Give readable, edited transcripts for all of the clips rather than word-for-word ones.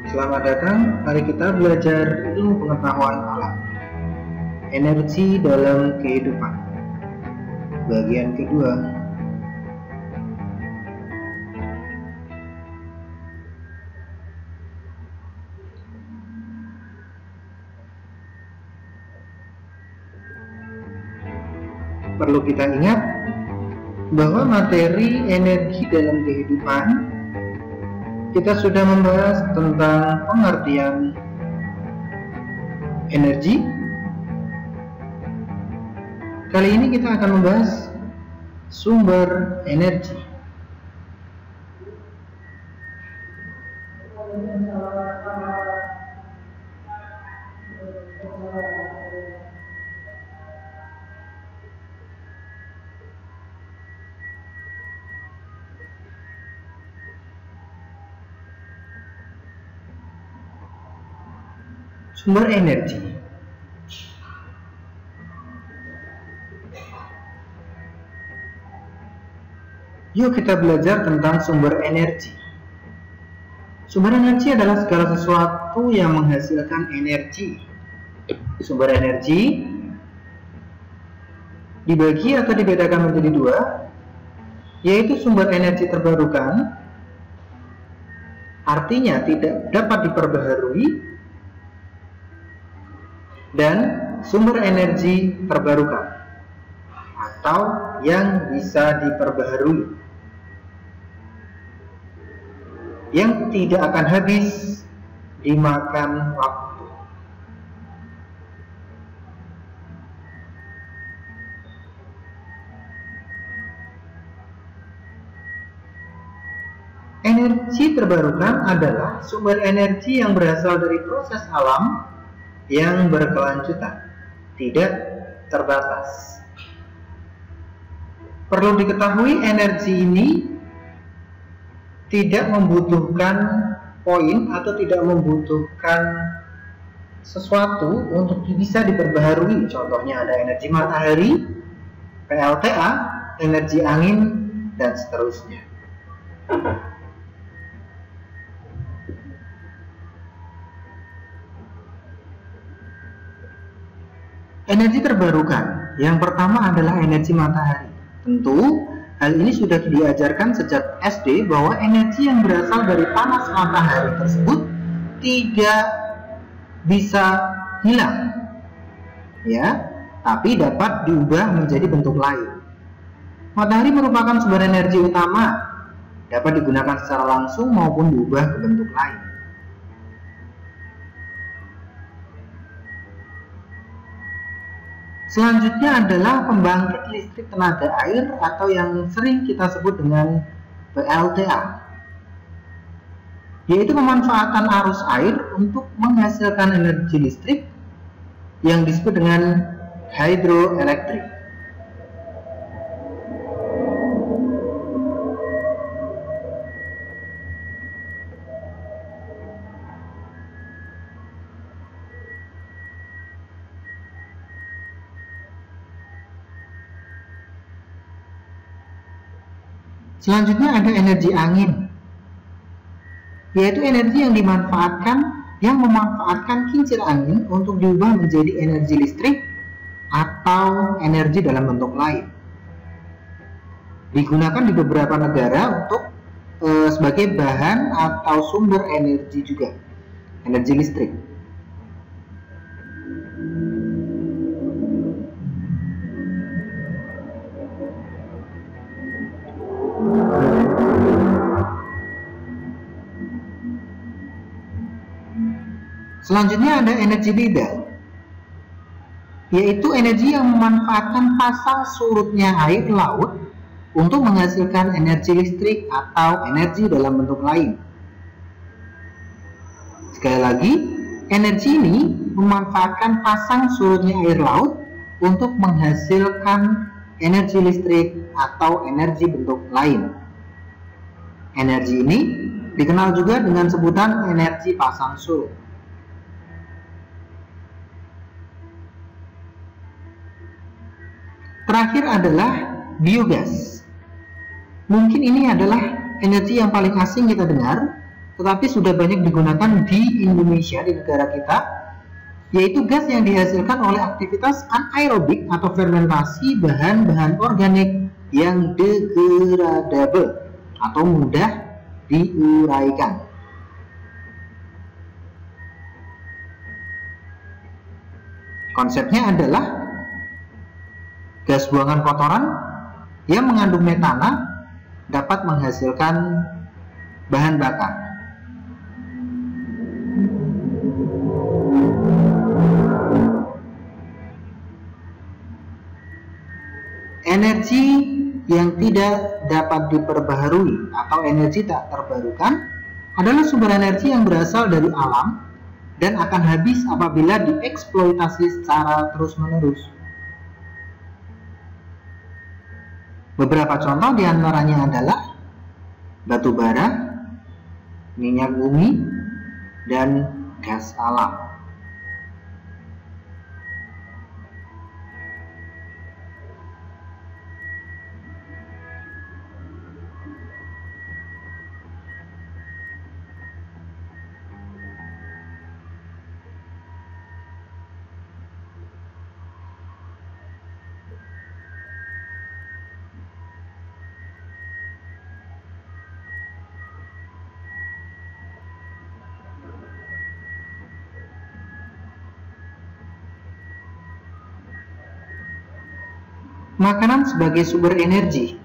Selamat datang, mari kita belajar ilmu pengetahuan alam. Energi dalam kehidupan. Bagian kedua. Perlu kita ingat bahwa materi energi dalam kehidupan, kita sudah membahas tentang pengertian energi. Kali ini kita akan membahas sumber energi. Sumber energi. Yuk kita belajar tentang sumber energi. Sumber energi adalah segala sesuatu yang menghasilkan energi. Sumber energi dibagi atau dibedakan menjadi dua, yaitu sumber energi terbarukan, artinya tidak dapat diperbaharui, dan sumber energi terbarukan atau yang bisa diperbaharui, yang tidak akan habis dimakan waktu. Energi terbarukan adalah sumber energi yang berasal dari proses alam yang berkelanjutan, tidak terbatas. Perlu diketahui, energi ini tidak membutuhkan poin atau tidak membutuhkan sesuatu untuk bisa diperbaharui. Contohnya ada energi matahari, PLTA, energi angin, dan seterusnya. Energi terbarukan, yang pertama adalah energi matahari. Tentu, hal ini sudah diajarkan sejak SD bahwa energi yang berasal dari panas matahari tersebut tidak bisa hilang, ya, tapi dapat diubah menjadi bentuk lain. Matahari merupakan sumber energi utama, dapat digunakan secara langsung maupun diubah ke bentuk lain. Selanjutnya adalah pembangkit listrik tenaga air atau yang sering kita sebut dengan PLTA, yaitu pemanfaatan arus air untuk menghasilkan energi listrik yang disebut dengan hidroelektrik. Selanjutnya ada energi angin, yaitu energi yang memanfaatkan kincir angin untuk diubah menjadi energi listrik atau energi dalam bentuk lain. Digunakan di beberapa negara untuk sebagai bahan atau sumber energi juga, energi listrik. Selanjutnya ada energi tidal, yaitu energi yang memanfaatkan pasang surutnya air laut untuk menghasilkan energi listrik atau energi dalam bentuk lain. Sekali lagi, energi ini memanfaatkan pasang surutnya air laut untuk menghasilkan energi listrik atau energi bentuk lain. Energi ini dikenal juga dengan sebutan energi pasang surut. Terakhir adalah biogas. Mungkin ini adalah energi yang paling asing kita dengar, tetapi sudah banyak digunakan di Indonesia, di negara kita, yaitu gas yang dihasilkan oleh aktivitas anaerobik atau fermentasi bahan-bahan organik yang degradable atau mudah diuraikan. Konsepnya adalah gas buangan kotoran yang mengandung metana dapat menghasilkan bahan bakar. Energi yang tidak dapat diperbaharui atau energi tak terbarukan adalah sumber energi yang berasal dari alam dan akan habis apabila dieksploitasi secara terus-menerus. Beberapa contoh diantaranya adalah batu bara, minyak bumi, dan gas alam. Makanan sebagai sumber energi.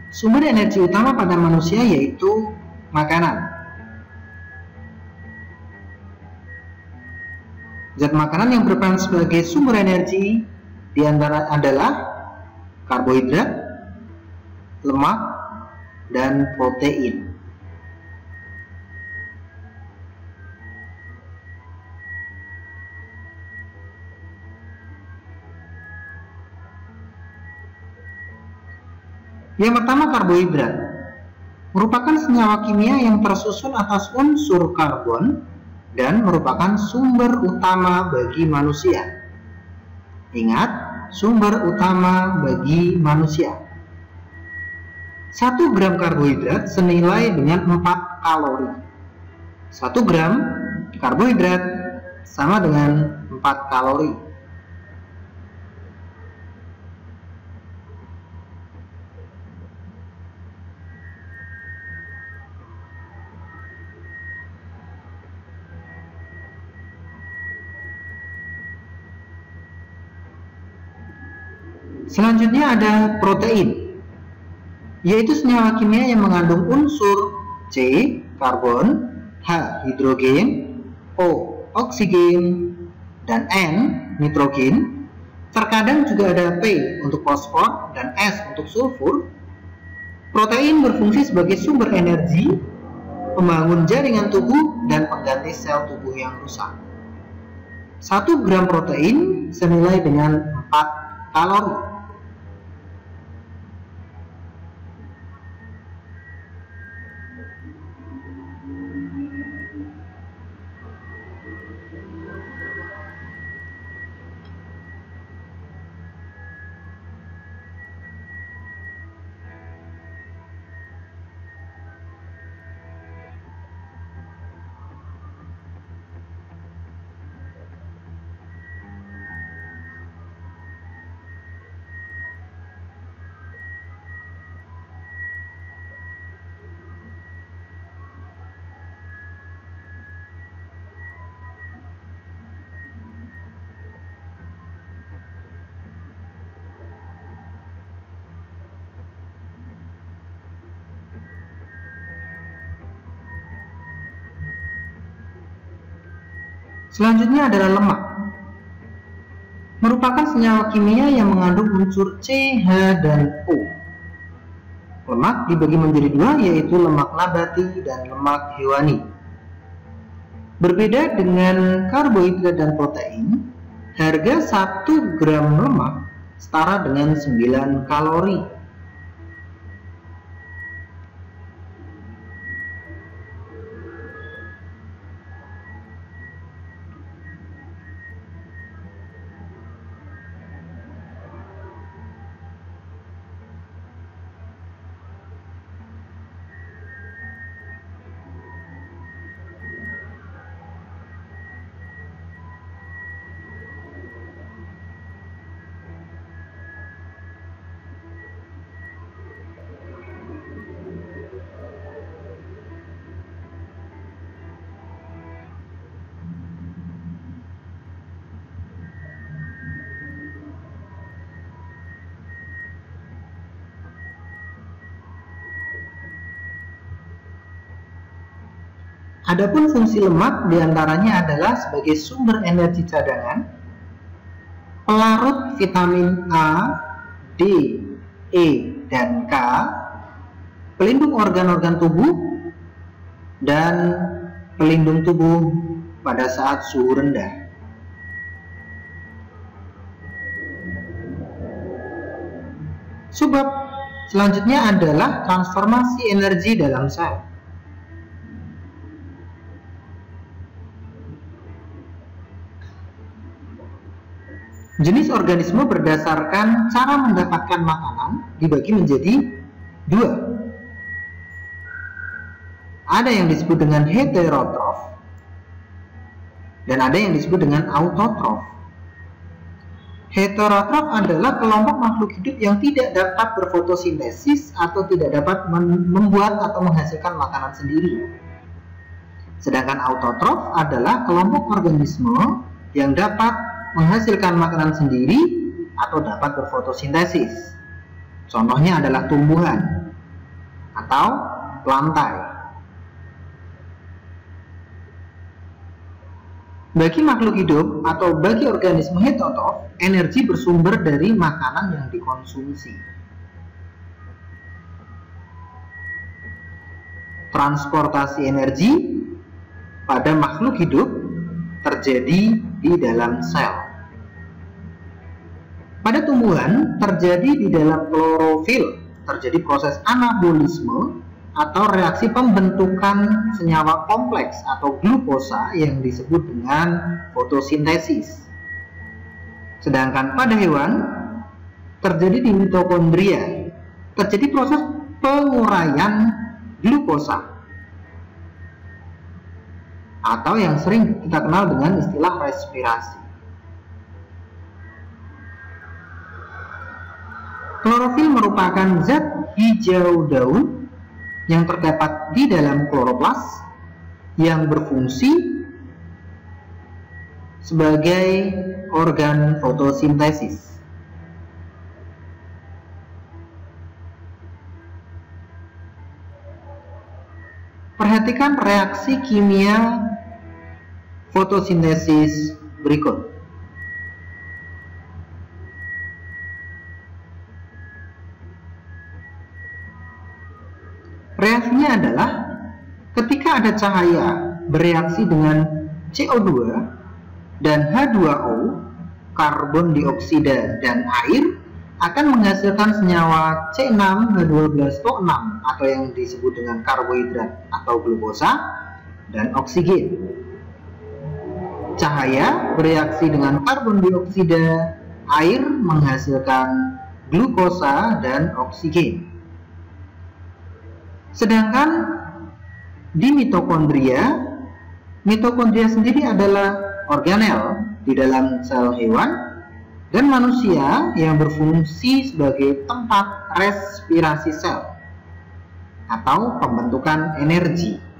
Sumber energi utama pada manusia yaitu makanan. Zat makanan yang berperan sebagai sumber energi diantara adalah karbohidrat, lemak, dan protein. Yang pertama, karbohidrat merupakan senyawa kimia yang tersusun atas unsur karbon dan merupakan sumber utama bagi manusia. Ingat, sumber utama bagi manusia. 1 gram karbohidrat senilai dengan 4 kalori. 1 gram karbohidrat sama dengan 4 kalori. Selanjutnya ada protein, yaitu senyawa kimia yang mengandung unsur C, karbon, H, hidrogen, O, oksigen, dan N, nitrogen. Terkadang juga ada P untuk fosfor dan S untuk sulfur. Protein berfungsi sebagai sumber energi, pembangun jaringan tubuh, dan pengganti sel tubuh yang rusak. 1 gram protein senilai dengan 4 kalori. Selanjutnya adalah lemak. Merupakan senyawa kimia yang mengandung unsur C, H, dan O. Lemak dibagi menjadi 2, yaitu lemak nabati dan lemak hewani. Berbeda dengan karbohidrat dan protein, harga 1 gram lemak setara dengan 9 kalori. Adapun fungsi lemak diantaranya adalah sebagai sumber energi cadangan, pelarut vitamin A, D, E, dan K, pelindung organ-organ tubuh, dan pelindung tubuh pada saat suhu rendah. Subbab selanjutnya adalah transformasi energi dalam sel. Jenis organisme berdasarkan cara mendapatkan makanan dibagi menjadi dua. Ada yang disebut dengan heterotrof dan ada yang disebut dengan autotrof. Heterotrof adalah kelompok makhluk hidup yang tidak dapat berfotosintesis atau tidak dapat membuat atau menghasilkan makanan sendiri. Sedangkan autotrof adalah kelompok organisme yang dapat menghasilkan makanan sendiri atau dapat berfotosintesis. Contohnya adalah tumbuhan atau plantae. Bagi makhluk hidup atau bagi organisme heterotrof, energi bersumber dari makanan yang dikonsumsi. Transportasi energi pada makhluk hidup terjadi di dalam sel. Pada tumbuhan terjadi di dalam klorofil, terjadi proses anabolisme atau reaksi pembentukan senyawa kompleks atau glukosa yang disebut dengan fotosintesis. Sedangkan pada hewan terjadi di mitokondria, terjadi proses penguraian glukosa atau yang sering kita kenal dengan istilah respirasi. Klorofil merupakan zat hijau daun yang terdapat di dalam kloroplas yang berfungsi sebagai organ fotosintesis. Perhatikan reaksi kimia fotosintesis berikut. Reaksinya adalah ketika ada cahaya bereaksi dengan CO2 dan H2O, karbon dioksida dan air akan menghasilkan senyawa C6H12O6 atau yang disebut dengan karbohidrat atau glukosa dan oksigen. Cahaya bereaksi dengan karbon dioksida, air menghasilkan glukosa dan oksigen. Sedangkan di mitokondria sendiri adalah organel di dalam sel hewan dan manusia yang berfungsi sebagai tempat respirasi sel atau pembentukan energi.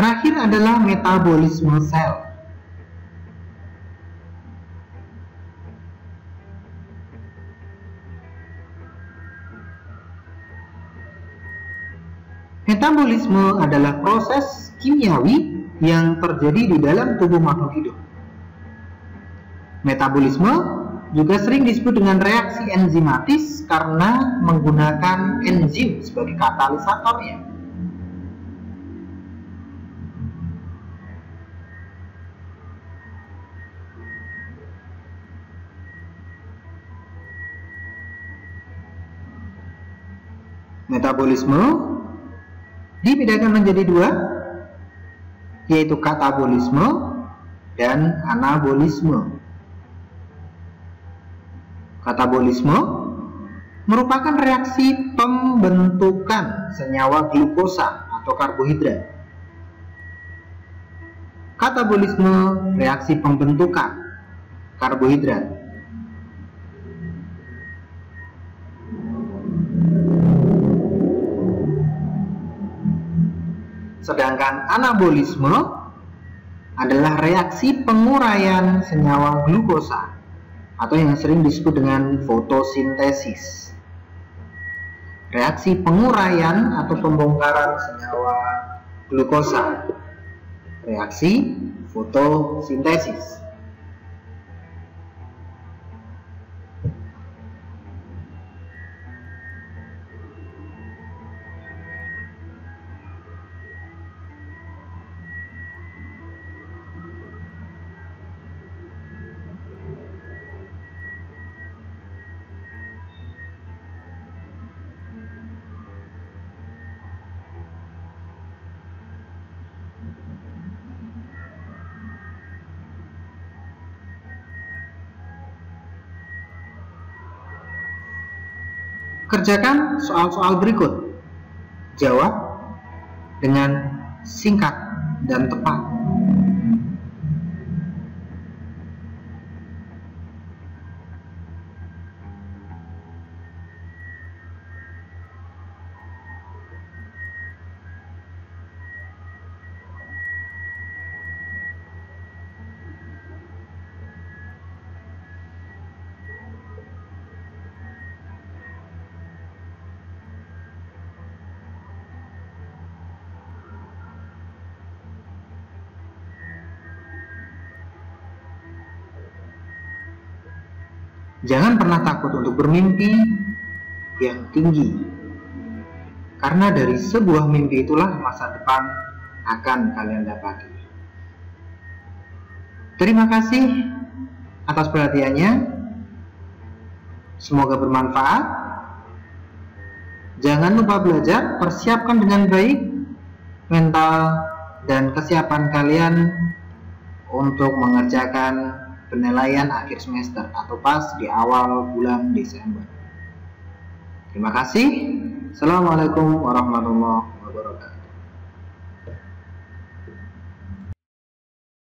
Terakhir adalah metabolisme sel. Metabolisme adalah proses kimiawi yang terjadi di dalam tubuh makhluk hidup. Metabolisme juga sering disebut dengan reaksi enzimatis karena menggunakan enzim sebagai katalisatornya. Metabolisme dibedakan menjadi dua, yaitu katabolisme dan anabolisme. Katabolisme merupakan reaksi pembentukan senyawa glukosa atau karbohidrat. Katabolisme reaksi pembentukan karbohidrat. Sedangkan anabolisme adalah reaksi penguraian senyawa glukosa atau yang sering disebut dengan fotosintesis. Reaksi penguraian atau pembongkaran senyawa glukosa. Reaksi fotosintesis. Kerjakan soal-soal berikut. Jawab dengan singkat dan tepat. Jangan pernah takut untuk bermimpi yang tinggi, karena dari sebuah mimpi itulah masa depan akan kalian dapati. Terima kasih atas perhatiannya. Semoga bermanfaat. Jangan lupa belajar, persiapkan dengan baik mental dan kesiapan kalian untuk mengerjakan penilaian akhir semester atau pas di awal bulan Desember. Terima kasih. Assalamualaikum warahmatullahi wabarakatuh.